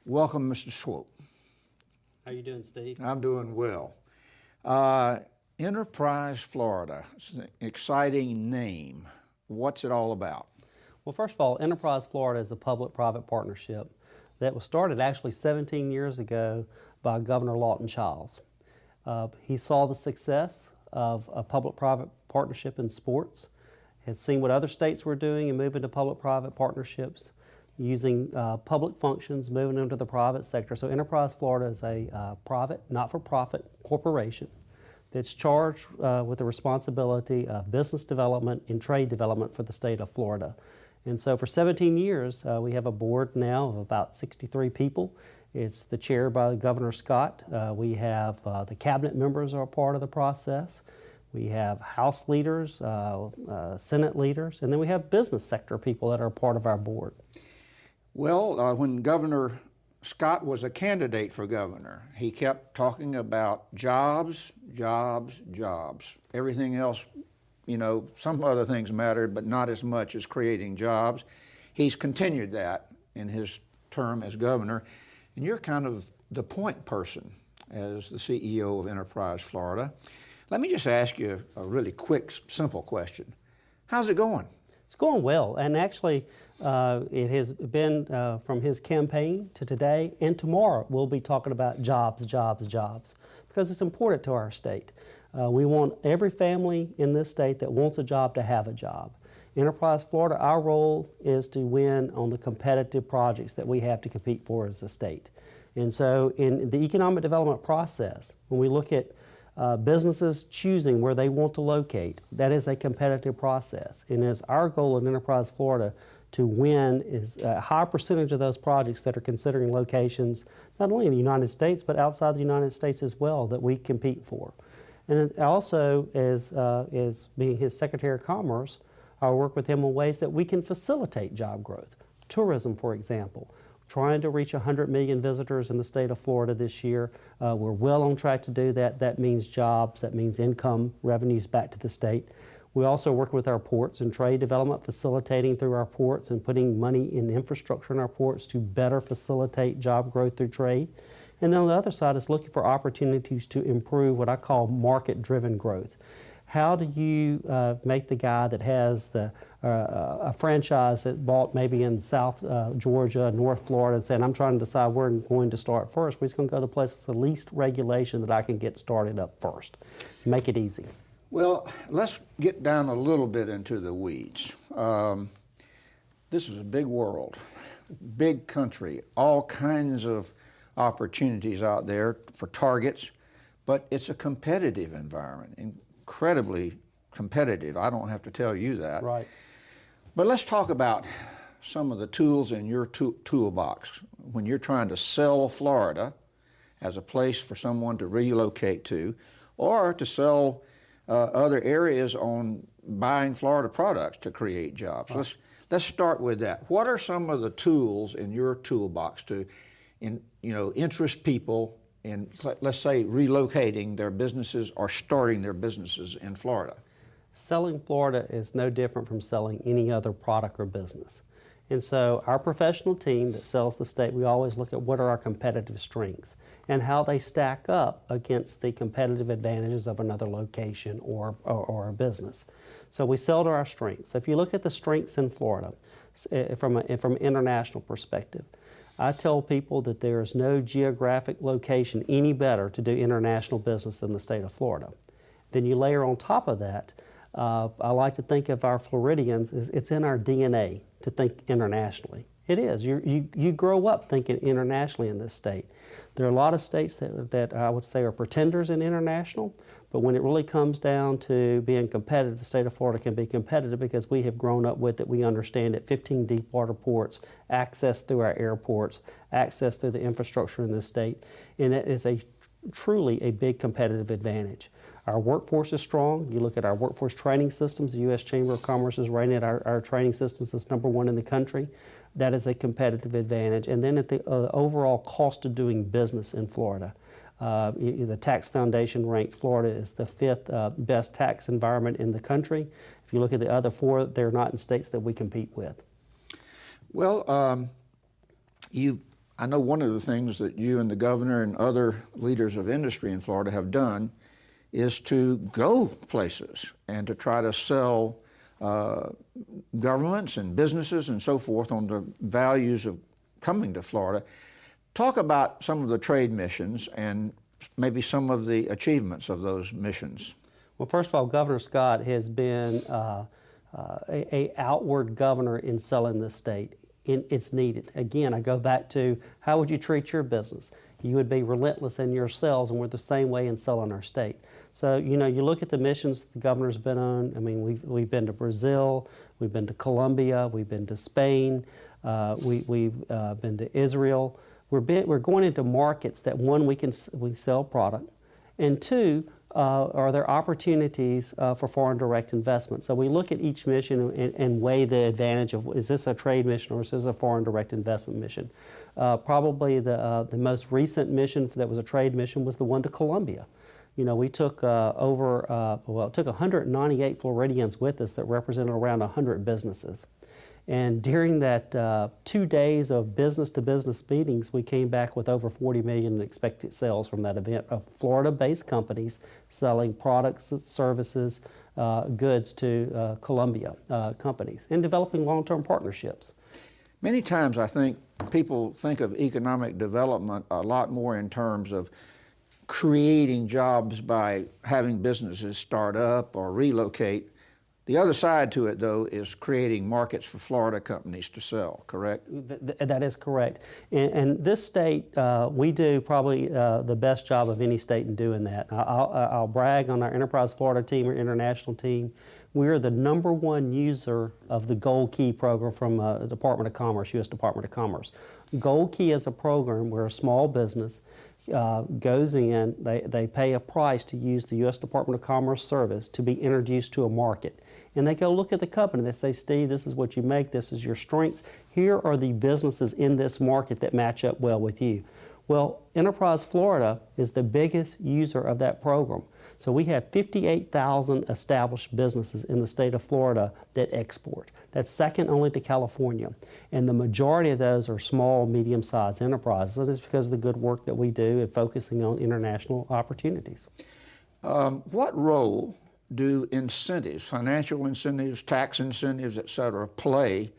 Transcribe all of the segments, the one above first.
Welcome, Mr. Swoope. How you doing, Steve? I'm doing well. Enterprise Florida, it's an exciting name. What's it all about? Well, first of all, Enterprise Florida is a public-private partnership that was started actually 17 years ago by Governor Lawton Chiles. He saw the success of a public-private partnership in sports, had seen what other states were doing and moving to public-private partnerships, using public functions, moving into the private sector. So Enterprise Florida is a private, not-for-profit corporation that's charged with the responsibility of business development and trade development for the state of Florida. And so for 17 years, we have a board now of about 63 people. It's the chair by Governor Scott. We have the cabinet members are a part of the process. We have House leaders, Senate leaders, and then we have business sector people that are a part of our board. Well, when Governor Scott was a candidate for governor, he kept talking about jobs, jobs, jobs. Everything else, you know, some other things mattered, but not as much as creating jobs. He's continued that in his term as governor, and you're kind of the point person as the CEO of Enterprise Florida. Let me just ask you a really quick, simple question. How's it going? It's going well, and actually it has been from his campaign to today, and tomorrow we'll be talking about jobs, jobs, jobs, because it's important to our state. We want every family in this state that wants a job to have a job. Enterprise Florida, our role is to win on the competitive projects that we have to compete for as a state. And so in the economic development process, when we look at businesses choosing where they want to locate, that is a competitive process. And it's our goal in Enterprise Florida to win is a high percentage of those projects that are considering locations not only in the United States but outside the United States as well that we compete for. And also, as being his Secretary of Commerce, I'll work with him in ways that we can facilitate job growth. Tourism, for example. Trying to reach 100 million visitors in the state of Florida this year. We're well on track to do that. That means jobs, that means income, revenues back to the state. We also work with our ports and trade development, facilitating through our ports and putting money in infrastructure in our ports to better facilitate job growth through trade. And then on the other side is looking for opportunities to improve what I call market-driven growth. How do you make the guy that has a franchise that bought maybe in South Georgia, North Florida, and saying, I'm trying to decide where I'm going to start first. We're just going to go to the place with the least regulation that I can get started up first. Make it easy. Well, let's get down a little bit into the weeds. This is a big world, big country, all kinds of opportunities out there for targets, but it's a competitive environment. Incredibly competitive. I don't have to tell you that. Right. But let's talk about some of the tools in your toolbox when you're trying to sell Florida as a place for someone to relocate to, or to sell other areas on buying Florida products to create jobs. Right. Let's start with that. What are some of the tools in your toolbox to interest people in, let's say, relocating their businesses or starting their businesses in Florida? Selling Florida is no different from selling any other product or business. And so our professional team that sells the state, we always look at what are our competitive strengths and how they stack up against the competitive advantages of another location or a business. So we sell to our strengths. So if you look at the strengths in Florida from an international perspective, I tell people that there is no geographic location any better to do international business than the state of Florida. Then you layer on top of that, I like to think of our Floridians, it's in our DNA to think internationally. It is. You grow up thinking internationally in this state. There are a lot of states that I would say are pretenders in international, but when it really comes down to being competitive, the state of Florida can be competitive because we have grown up with it. We understand it. 15 deep water ports, access through our airports, access through the infrastructure in this state, and it is truly a big competitive advantage. Our workforce is strong. You look at our workforce training systems, the U.S. Chamber of Commerce is rated our training systems as #1 in the country. That is a competitive advantage. And then at the overall cost of doing business in Florida, the Tax Foundation ranked Florida as the 5th best tax environment in the country. If you look at the other 4, they're not in states that we compete with. Well, I know one of the things that you and the governor and other leaders of industry in Florida have done is to go places and to try to sell governments and businesses and so forth on the values of coming to Florida. Talk about some of the trade missions and maybe some of the achievements of those missions. Well, first of all, Governor Scott has been a outward governor in selling this state. It's needed. Again, I go back to how would you treat your business? You would be relentless in your sales, and we're the same way in selling our state. So, you know, you look at the missions the governor's been on. I mean, we've been to Brazil, we've been to Colombia, we've been to Spain, we've been to Israel. We're going into markets that, one, we sell product, and two, are there opportunities for foreign direct investment? So we look at each mission and weigh the advantage of, is this a trade mission or is this a foreign direct investment mission? Probably the most recent mission that was a trade mission was the one to Colombia. You know, we took it took 198 Floridians with us that represented around 100 businesses. And during that 2 days of business-to-business meetings, we came back with over 40 million in expected sales from that event of Florida-based companies selling products, services, goods to Colombia companies and developing long-term partnerships. Many times I think people think of economic development a lot more in terms of creating jobs by having businesses start up or relocate. The other side to it, though, is creating markets for Florida companies to sell, correct? That is correct. And this state, we do probably the best job of any state in doing that. I'll brag on our Enterprise Florida team, our international team. We're the #1 user of the Gold Key program from the Department of Commerce, U.S. Department of Commerce. Gold Key is a program where a small business goes in, they pay a price to use the U.S. Department of Commerce service to be introduced to a market. And they go look at the company. They say, Steve, this is what you make. This is your strengths. Here are the businesses in this market that match up well with you. Well, Enterprise Florida is the biggest user of that program. So we have 58,000 established businesses in the state of Florida that export. That's second only to California. And the majority of those are small, medium-sized enterprises. And it's because of the good work that we do in focusing on international opportunities. What role do incentives, financial incentives, tax incentives, et cetera, play,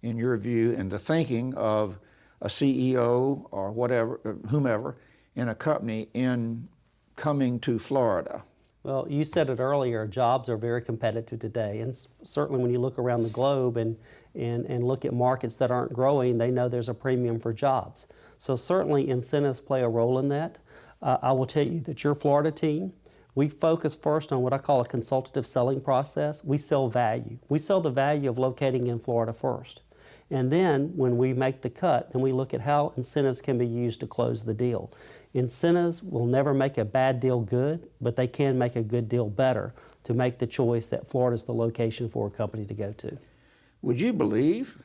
in your view, in the thinking of a CEO or whatever, whomever, in a company in coming to Florida? Well, you said it earlier, jobs are very competitive today, and certainly when you look around the globe and look at markets that aren't growing, they know there's a premium for jobs. So certainly incentives play a role in that. I will tell you that your Florida team, we focus first on what I call a consultative selling process. We sell value. We sell the value of locating in Florida first. And then when we make the cut, then we look at how incentives can be used to close the deal. Incentives will never make a bad deal good, but they can make a good deal better to make the choice that Florida is the location for a company to go to. Would you believe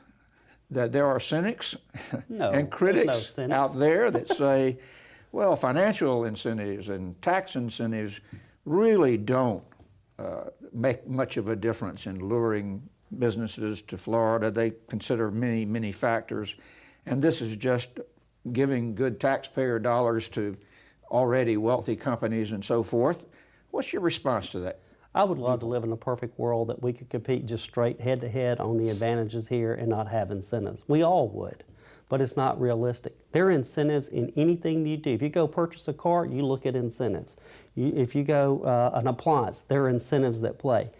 that there are cynics and critics out there that say, well, financial incentives and tax incentives really don't make much of a difference in luring businesses to Florida. They consider many, many factors, and this is just giving good taxpayer dollars to already wealthy companies and so forth. What's your response to that? I would love to live in a perfect world that we could compete just straight head-to-head on the advantages here and not have incentives. We all would, but it's not realistic. There are incentives in anything you do. If you go purchase a car, you look at incentives. If you go an appliance, there are incentives that play.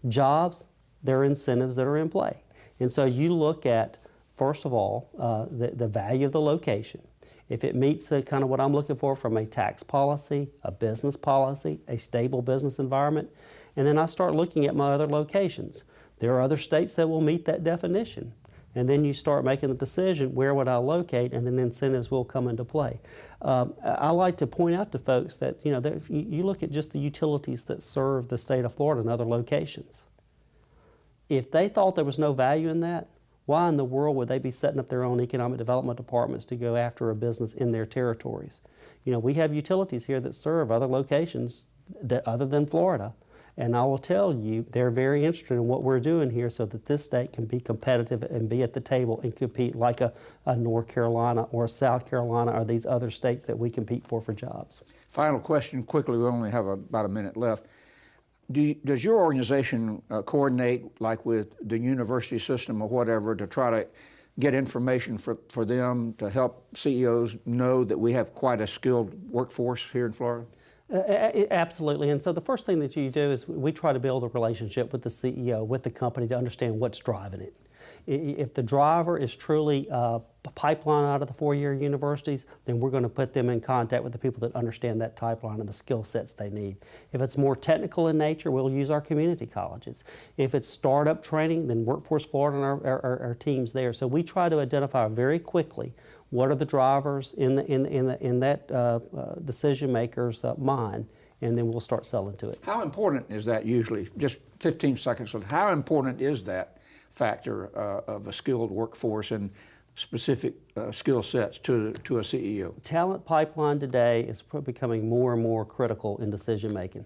Jobs, there are incentives that are in play. And so you look at, first of all, the value of the location. If it meets the kind of what I'm looking for from a tax policy, a business policy, a stable business environment, and then I start looking at my other locations. There are other states that will meet that definition. And then you start making the decision, where would I locate, and then incentives will come into play. I like to point out to folks that, you know, you look at just the utilities that serve the state of Florida and other locations. If they thought there was no value in that, why in the world would they be setting up their own economic development departments to go after a business in their territories? You know, we have utilities here that serve other locations that other than Florida, And I will tell you, they're very interested in what we're doing here so that this state can be competitive and be at the table and compete like a North Carolina or South Carolina or these other states that we compete for jobs. Final question, quickly, we only have about a minute left. Does your organization coordinate, like with the university system or whatever, to try to get information for them to help CEOs know that we have quite a skilled workforce here in Florida? Absolutely. And so the first thing that you do is we try to build a relationship with the CEO, with the company, to understand what's driving it. If the driver is truly a pipeline out of the four-year universities, then we're going to put them in contact with the people that understand that pipeline and the skill sets they need. If it's more technical in nature, we'll use our community colleges. If it's startup training, then Workforce Florida and our teams there. So we try to identify very quickly what are the drivers in that decision maker's mind, and then we'll start selling to it. How important is that usually? Just 15 seconds. How important is that factor of a skilled workforce and specific skill sets to a CEO? Talent pipeline today is becoming more and more critical in decision making.